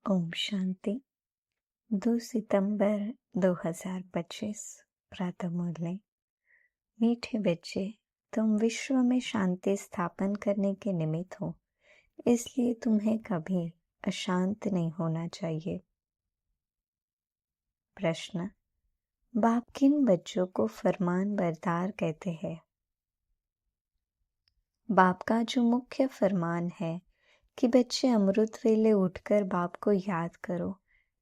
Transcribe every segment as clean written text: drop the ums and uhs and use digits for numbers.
ओम शांति। 2 सितंबर 2025 प्रातः मुरली। मीठे बच्चे, तुम विश्व में शांति स्थापन करने के निमित्त हो, इसलिए तुम्हें कभी अशांत नहीं होना चाहिए। प्रश्न: बाप किन बच्चों को फरमान बरदार कहते हैं? बाप का जो मुख्य फरमान है कि बच्चे अमृत वेले उठकर बाप को याद करो,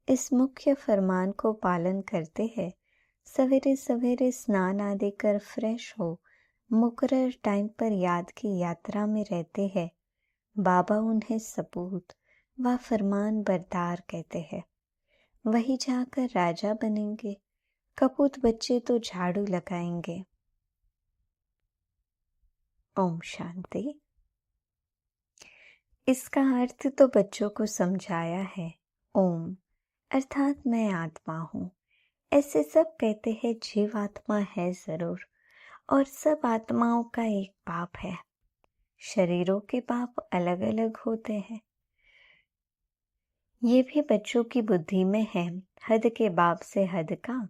इस मुख्य फरमान को पालन करते हैं। सवेरे सवेरे स्नान आदि कर फ्रेश हो मुकर्रर टाइम पर याद की यात्रा में रहते हैं। बाबा उन्हें सपूत व फरमान बरदार कहते हैं। वही जाकर राजा बनेंगे। कपूत बच्चे तो झाड़ू लगाएंगे। ओम शांति। इसका अर्थ तो बच्चों को समझाया है। ओम अर्थात मैं आत्मा हूँ। ऐसे सब कहते हैं जीव आत्मा है जरूर, और सब आत्माओं का एक बाप है। शरीरों के बाप अलग अलग होते हैं। ये भी बच्चों की बुद्धि में है। हद के बाप से हद का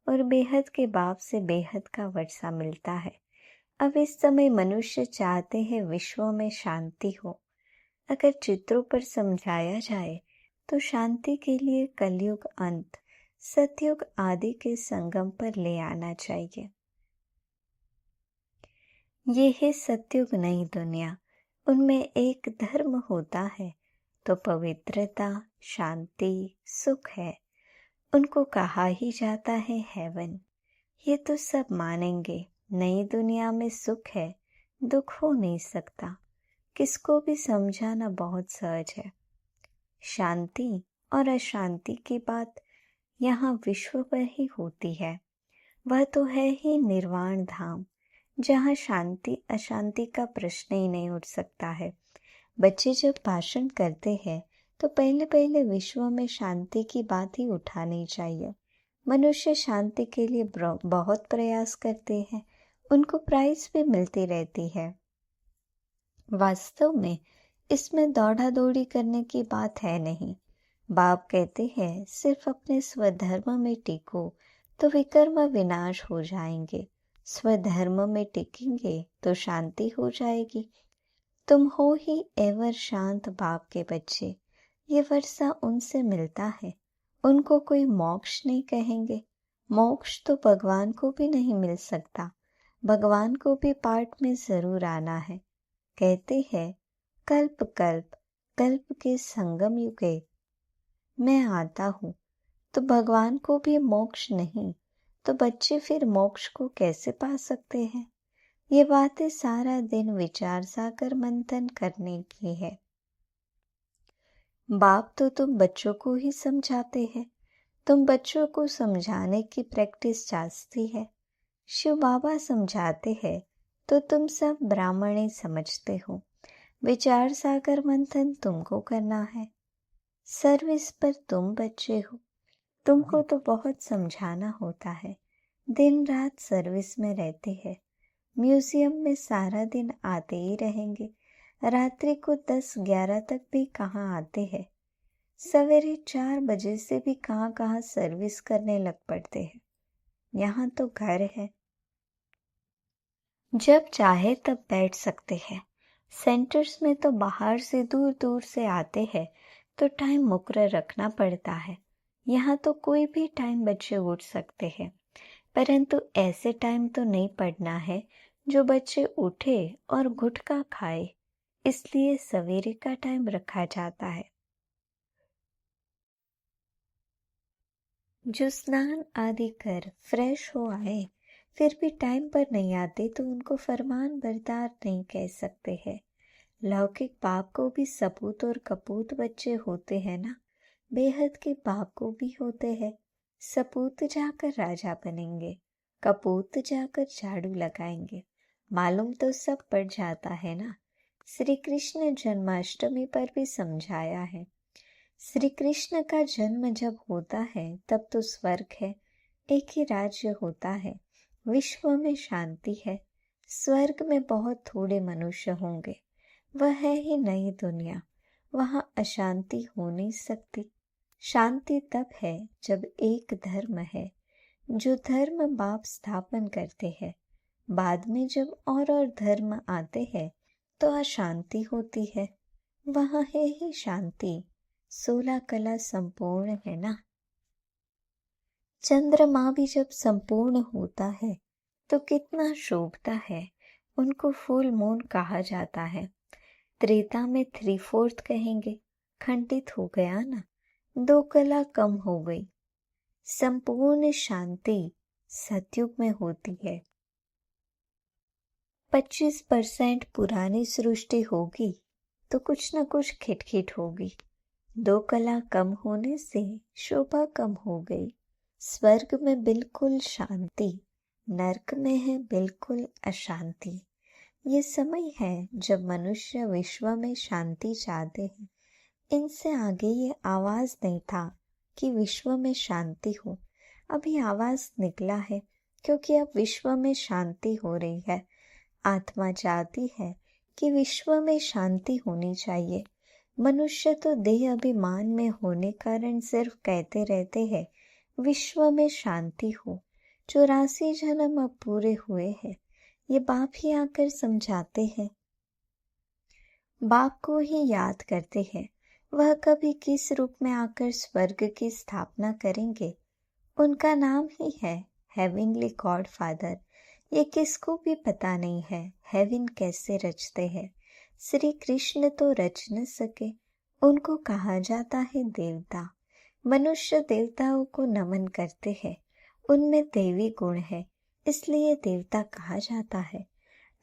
और बेहद के बाप से बेहद का वर्षा मिलता है। अब इस समय मनुष्य चाहते हैं विश्व में शांति हो। अगर चित्रों पर समझाया जाए तो शांति के लिए कलयुग अंत सतयुग आदि के संगम पर ले आना चाहिए। ये है सतयुग नई दुनिया। उनमें एक धर्म होता है तो पवित्रता, शांति, सुख है। उनको कहा ही जाता है हेवन। ये तो सब मानेंगे। नई दुनिया में सुख है, दुख हो नहीं सकता। किसको भी समझाना बहुत सहज है। शांति और अशांति की बात यहाँ विश्व पर ही होती है। वह तो है ही निर्वाण धाम, जहाँ शांति अशांति का प्रश्न ही नहीं उठ सकता है। बच्चे जब भाषण करते हैं तो पहले पहले विश्व में शांति की बात ही उठानी चाहिए। मनुष्य शांति के लिए बहुत प्रयास करते हैं, उनको प्राइज भी मिलती रहती है। वास्तव में इसमें दौड़ा दौड़ी करने की बात है नहीं। बाप कहते हैं सिर्फ अपने स्वधर्म में टिको तो विकर्म विनाश हो जाएंगे। स्वधर्म में टिकेंगे तो शांति हो जाएगी। तुम हो ही एवर शांत बाप के बच्चे। ये वर्षा उनसे मिलता है। उनको कोई मोक्ष नहीं कहेंगे। मोक्ष तो भगवान को भी नहीं मिल सकता। भगवान को भी पाठ में जरूर आना है। कहते हैं कल्प कल्प कल्प के संगम युगे मैं आता हूँ। तो भगवान को भी मोक्ष नहीं तो बच्चे फिर मोक्ष को कैसे पा सकते हैं? ये बातें सारा दिन विचार सागर मंथन करने की है। बाप तो तुम बच्चों को ही समझाते हैं। तुम बच्चों को समझाने की प्रैक्टिस जास्ती है। शिव बाबा समझाते हैं तो तुम सब ब्राह्मण ही समझते हो। विचार सागर मंथन तुमको करना है। सर्विस पर तुम बच्चे हो। तुमको तो बहुत समझाना होता है। दिन रात सर्विस में रहते हैं। म्यूजियम में सारा दिन आते ही रहेंगे। रात्रि को 10-11 तक भी कहाँ आते हैं। सवेरे 4 बजे से भी कहाँ कहाँ सर्विस करने लग पड़ते हैं। यहाँ तो घर है, जब चाहे तब बैठ सकते हैं। सेंटर्स में तो बाहर से दूर दूर से आते हैं तो टाइम मुकर्रर रखना पड़ता है। यहाँ तो कोई भी टाइम बच्चे उठ सकते हैं, परंतु ऐसे टाइम तो नहीं पढ़ना है जो बच्चे उठे और गुटखा खाए। इसलिए सवेरे का टाइम रखा जाता है। जो स्नान आदि कर फ्रेश हो आए फिर भी टाइम पर नहीं आते तो उनको फरमान बरदार नहीं कह सकते हैं। लौकिक बाप को भी सपूत और कपूत बच्चे होते हैं ना। बेहद के बाप को भी होते हैं। सपूत जाकर राजा बनेंगे, कपूत जाकर झाड़ू लगाएंगे। मालूम तो सब पड़ जाता है ना। श्री कृष्ण जन्माष्टमी पर भी समझाया है। श्री कृष्ण का जन्म जब होता है तब तो स्वर्ग है, एक ही राज्य होता है। विश्व में शांति है। स्वर्ग में बहुत थोड़े मनुष्य होंगे। वह है ही नई दुनिया। वहाँ अशांति हो नहीं सकती। शांति तब है जब एक धर्म है, जो धर्म बाप स्थापन करते हैं। बाद में जब और धर्म आते हैं तो अशांति होती है। वहाँ है ही शांति। 16 कला संपूर्ण है ना। चंद्रमा भी जब संपूर्ण होता है तो कितना शोभता है। उनको फुल मून कहा जाता है। त्रेता में 3/4 कहेंगे, खंडित हो गया ना, 2 कला कम हो गई। संपूर्ण शांति सतयुग में होती है। 25% पुरानी सृष्टि होगी तो कुछ न कुछ खिटखिट होगी। 2 कला कम होने से शोभा कम हो गई। स्वर्ग में बिल्कुल शांति, नरक में है बिल्कुल अशांति। ये समय है जब मनुष्य विश्व में शांति चाहते हैं। इनसे आगे ये आवाज नहीं था कि विश्व में शांति हो। अभी आवाज निकला है क्योंकि अब विश्व में शांति हो रही है। आत्मा चाहती है कि विश्व में शांति होनी चाहिए। मनुष्य तो देह अभिमान में होने कारण सिर्फ कहते रहते हैं विश्व में शांति हो। 84 जन्म अब पूरे हुए हैं। ये बाप ही आकर समझाते हैं। बाप को ही याद करते हैं। वह कभी किस रूप में आकर स्वर्ग की स्थापना करेंगे। उनका नाम ही है हेवनली गॉड फादर। ये किसको भी पता नहीं है हेवन कैसे रचते हैं। श्री कृष्ण तो रच न सके, उनको कहा जाता है देवता। मनुष्य देवताओं को नमन करते हैं। उनमें देवी गुण है, इसलिए देवता कहा जाता है।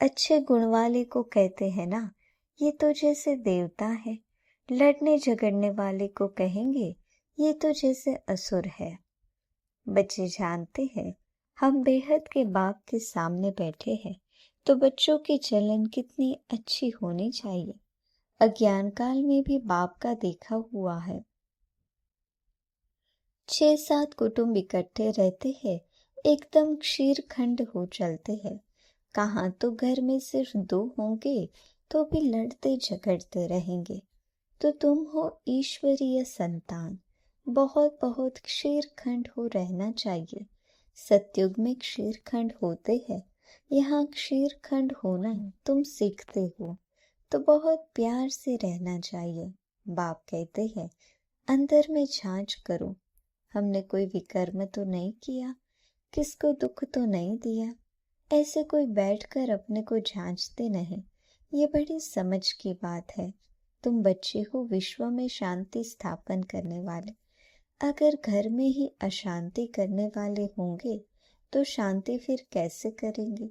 अच्छे गुण वाले को कहते हैं ना, ये तो जैसे देवता है। लड़ने झगड़ने वाले को कहेंगे ये तो जैसे असुर है। बच्चे जानते हैं हम बेहद के बाप के सामने बैठे हैं, तो बच्चों की चलन कितनी अच्छी होनी चाहिए। अज्ञान काल में भी बाप का देखा हुआ है। 6-7 कुटुंब इकट्ठे रहते हैं, एकदम क्षीर खंड हो चलते हैं। कहाँ तो घर में सिर्फ 2 होंगे तो भी लड़ते झगड़ते रहेंगे। तो तुम हो ईश्वरीय संतान। बहुत बहुत क्षीर खंड हो रहना चाहिए। सतयुग में क्षीर खंड होते हैं। यहाँ क्षीर खंड होना तुम सीखते हो, तो बहुत प्यार से रहना चाहिए। बाप कहते हैं अंदर में जांच करो, हमने कोई विकर्म तो नहीं किया, किसको दुख तो नहीं दिया। ऐसे कोई बैठकर अपने को जांचते नहीं। ये बड़ी समझ की बात है। तुम बच्चे हो विश्व में शांति स्थापन करने वाले। अगर घर में ही अशांति करने वाले होंगे तो शांति फिर कैसे करेंगे।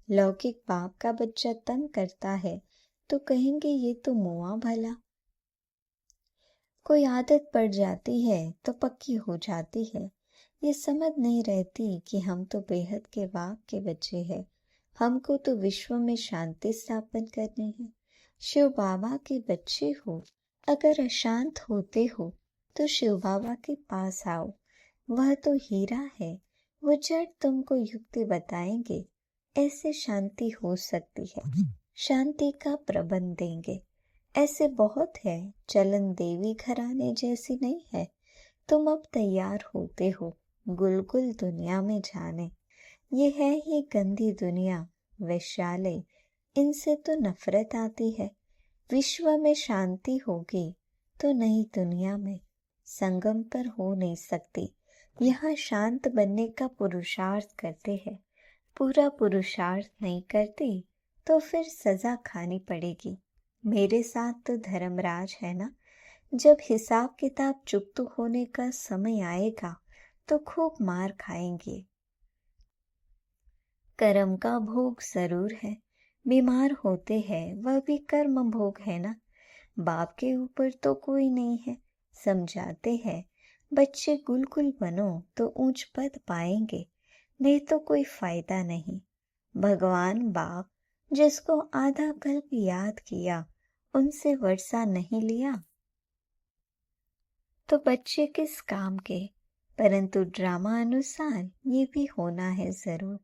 लौकिक बाप का बच्चा तंग करता है तो कहेंगे ये तो मुआ भला। कोई आदत पड़ जाती है तो पक्की हो जाती है। ये समझ नहीं रहती कि हम तो बेहद के बाप के बच्चे हैं। हमको तो विश्व में शांति स्थापन करनी है। शिव बाबा के बच्चे हो, अगर अशांत होते हो तो शिव बाबा के पास आओ। वह तो हीरा है, वो जड़ तुमको युक्ति बताएंगे। ऐसे शांति हो सकती है। शांति का प्रबंध देंगे। ऐसे बहुत है, चलन देवी घराने जैसी नहीं है। तुम अब तैयार होते हो गुलगुल दुनिया में जाने। ये है ही गंदी दुनिया, वैश्यालय। इनसे तो नफरत आती है। विश्व में शांति होगी तो नई दुनिया में संगम पर हो नहीं सकती। यहाँ शांत बनने का पुरुषार्थ करते हैं। पूरा पुरुषार्थ नहीं करती तो फिर सजा खानी पड़ेगी। मेरे साथ तो धर्मराज है ना। जब हिसाब किताब चुकता होने का समय आएगा तो खूब मार खाएंगे। कर्म का भोग जरूर है। बीमार होते हैं वह भी कर्म भोग है ना। बाप के ऊपर तो कोई नहीं है। समझाते हैं बच्चे गुलगुल बनो तो ऊंच पद पाएंगे, नहीं तो कोई फायदा नहीं। भगवान बाप जिसको आधा कल्प याद किया उनसे वर्षा नहीं लिया तो बच्चे किस काम के। परंतु ड्रामा अनुसार ये भी होना है जरूर।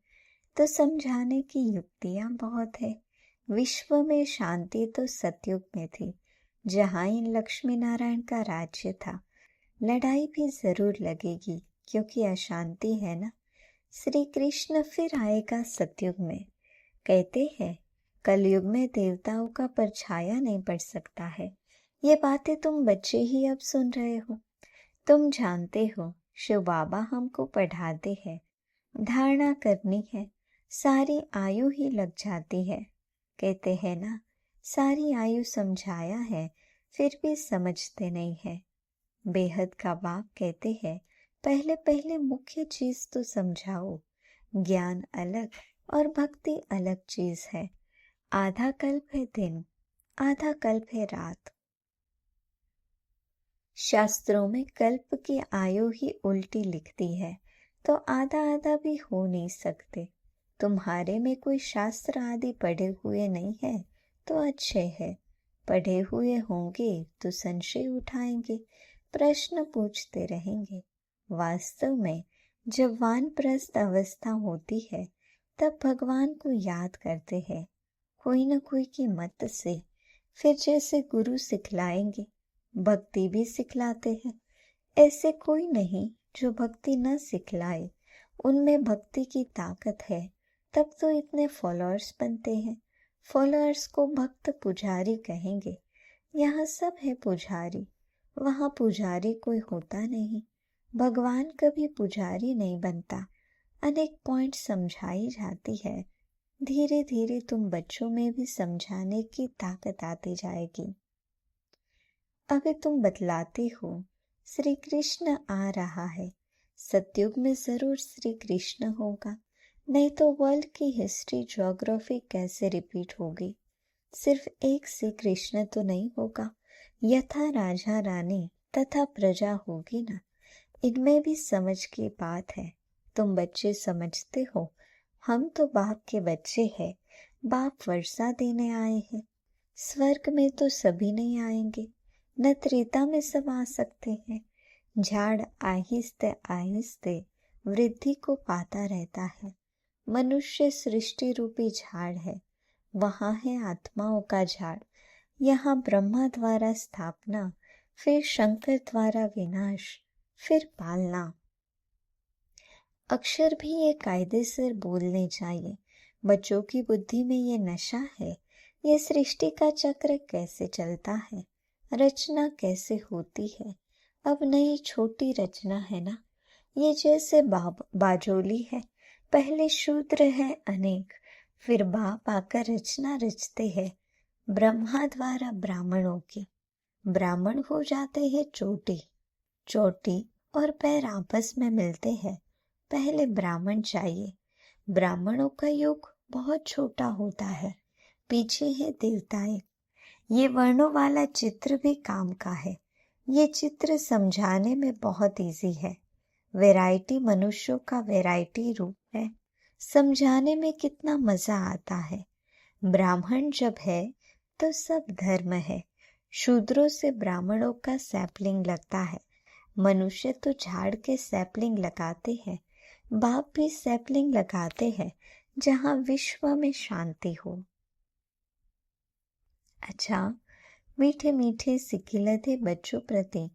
तो समझाने की युक्तियां बहुत है। विश्व में शांति तो सतयुग में थी, जहाँ इन लक्ष्मी नारायण का राज्य था। लड़ाई भी जरूर लगेगी क्योंकि अशांति है ना। श्री कृष्ण फिर आएगा सतयुग में। कहते हैं कलयुग में देवताओं का परछाया नहीं पड़ सकता है। ये बातें तुम बच्चे ही अब सुन रहे हो। तुम जानते हो शिव बाबा हमको पढ़ाते हैं, धारणा करनी है, सारी आयु ही लग जाती है। कहते हैं ना, सारी आयु समझाया है फिर भी समझते नहीं है। बेहद का बाप कहते हैं पहले पहले मुख्य चीज तो समझाओ। ज्ञान अलग और भक्ति अलग चीज है। आधा कल्प है दिन, आधा कल्प है रात। शास्त्रों में कल्प की आयु ही उल्टी लिखती है, तो आधा आधा भी हो नहीं सकते। तुम्हारे में कोई शास्त्र आदि पढ़े हुए नहीं है तो अच्छे है। पढ़े हुए होंगे तो संशय उठाएंगे, प्रश्न पूछते रहेंगे। वास्तव में जब वानप्रस्थ अवस्था होती है तब भगवान को याद करते हैं, कोई न कोई की मत से। फिर जैसे गुरु सिखलाएंगे भक्ति भी सिखलाते हैं। ऐसे कोई नहीं जो भक्ति न सिखलाए। उनमें भक्ति की ताकत है, तब तो इतने फॉलोअर्स बनते हैं। फॉलोअर्स को भक्त पुजारी कहेंगे। यहाँ सब है पुजारी, वहाँ पुजारी कोई होता नहीं। भगवान कभी पुजारी नहीं बनता। अनेक पॉइंट समझाई जाती है। धीरे धीरे तुम बच्चों में भी समझाने की ताकत आती जाएगी। अभी तुम बतलाते हो श्री कृष्ण आ रहा है। सतयुग में जरूर श्री कृष्ण होगा, नहीं तो वर्ल्ड की हिस्ट्री ज्योग्राफी कैसे रिपीट होगी। सिर्फ एक श्री कृष्ण तो नहीं होगा, यथा राजा रानी तथा प्रजा होगी ना। इनमें भी समझ की बात है। तुम बच्चे समझते हो, हम तो बाप के बच्चे हैं। बाप वर्षा देने आए हैं। स्वर्ग में तो सभी नहीं आएंगे, न त्रेता में सब आ सकते हैं। झाड़ आहिस्ते आहिस्ते वृद्धि को पाता रहता है। मनुष्य सृष्टि रूपी झाड़ है, वहाँ है आत्माओं का झाड़। यहाँ ब्रह्मा द्वारा स्थापना, फिर शंकर द्वारा विनाश, फिर पालना। अक्षर भी ये कायदे से बोलने चाहिए। बच्चों की बुद्धि में ये नशा है। ये सृष्टि का चक्र कैसे चलता है, रचना कैसे होती है। अब नई छोटी रचना है ना। ये जैसे बाजोली है, पहले शूद्र है अनेक, फिर बाप आकर रचना रचते हैं ब्रह्मा द्वारा ब्राह्मणों की। ब्राह्मण हो जाते हैं चोटी, चोटी और पैर आपस में मिलते हैं। पहले ब्राह्मण चाहिए। ब्राह्मणों का योग बहुत छोटा होता है, पीछे है देवताएं। ये वर्णों वाला चित्र भी काम का है। ये चित्र समझाने में बहुत इजी है। वैरायटी मनुष्यों का वैरायटी रूप है। समझाने में कितना मजा आता है। ब्राह्मण जब है तो सब धर्म है। शूद्रों से ब्राह्मणों का सैपलिंग लगता है। मनुष्य तो झाड़ के सैपलिंग लगाते हैं। बाप भी सैपलिंग लगाते हैं जहाँ विश्व में शांति हो। अच्छा, मीठे मीठे सिकिलते बच्चों प्रति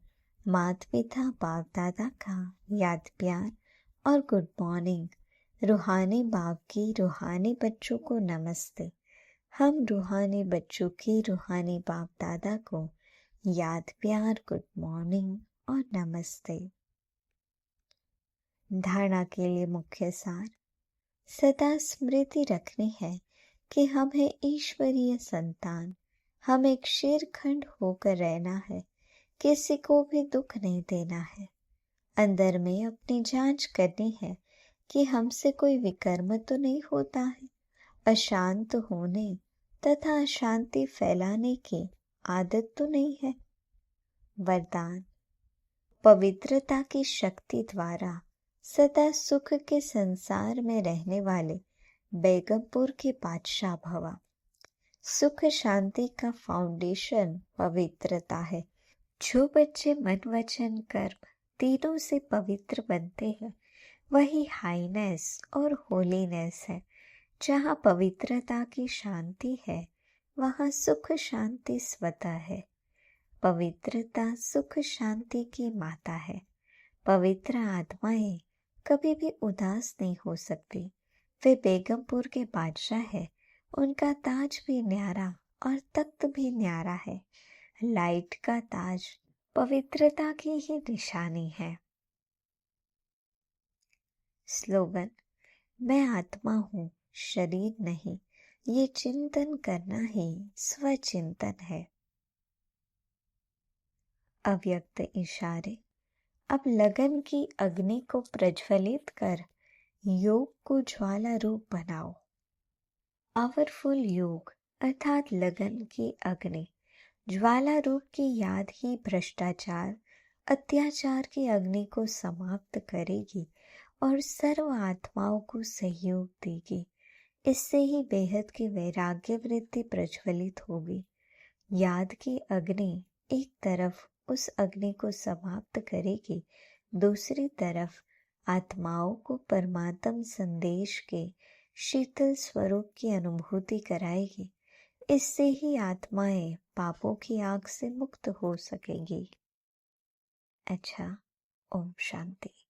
माता पिता बाप दादा का याद प्यार और गुड मॉर्निंग। रूहानी बाप की रूहानी बच्चों को नमस्ते। हम रूहानी बच्चों की रूहानी बाप दादा को याद प्यार, गुड मॉर्निंग और नमस्ते। धारणा के लिए मुख्य सार। सदा स्मृति रखनी है कि हम है ईश्वरीय संतान। हम एक शेरखंड होकर रहना है, किसी को भी दुख नहीं देना है। अंदर में अपनी जांच करनी है कि हमसे कोई विकर्म तो नहीं होता है। अशांत होने तथा अशांति फैलाने की आदत तो नहीं है। वरदान। पवित्रता की शक्ति द्वारा सदा सुख के संसार में रहने वाले बेगमपुर के बादशाह भवा। सुख शांति का फाउंडेशन पवित्रता है। जो बच्चे मन वचन कर्म तीनों से पवित्र बनते हैं, वही हाईनेस और होलीनेस है। जहाँ पवित्रता की शांति है, वहाँ सुख शांति स्वतः है। पवित्रता सुख शांति की माता है। पवित्र आत्माएं कभी भी उदास नहीं हो सकती। वे बेगमपुर के बादशाह है। उनका ताज भी न्यारा और तख्त भी न्यारा है। लाइट का ताज पवित्रता की ही निशानी है। स्लोगन: मैं आत्मा हूँ, शरीर नहीं। ये चिंतन करना ही स्वचिंतन है। अव्यक्त इशारे: अब लगन की अग्नि को प्रज्वलित कर योग को ज्वाला रूप बनाओ। पावरफुल योग अर्थात लगन की अग्नि ज्वाला रूप की याद ही भ्रष्टाचार अत्याचार की अग्नि को समाप्त करेगी और सर्व आत्माओं को सहयोग देगी। इससे ही बेहद की वैराग्य वृत्ति प्रज्वलित होगी। याद की अग्नि एक तरफ उस अग्नि को समाप्त करेगी, दूसरी तरफ आत्माओं को परमात्म संदेश के शीतल स्वरूप की अनुभूति कराएगी। इससे ही आत्माएं पापों की आग से मुक्त हो सकेगी। अच्छा, ओम शांति।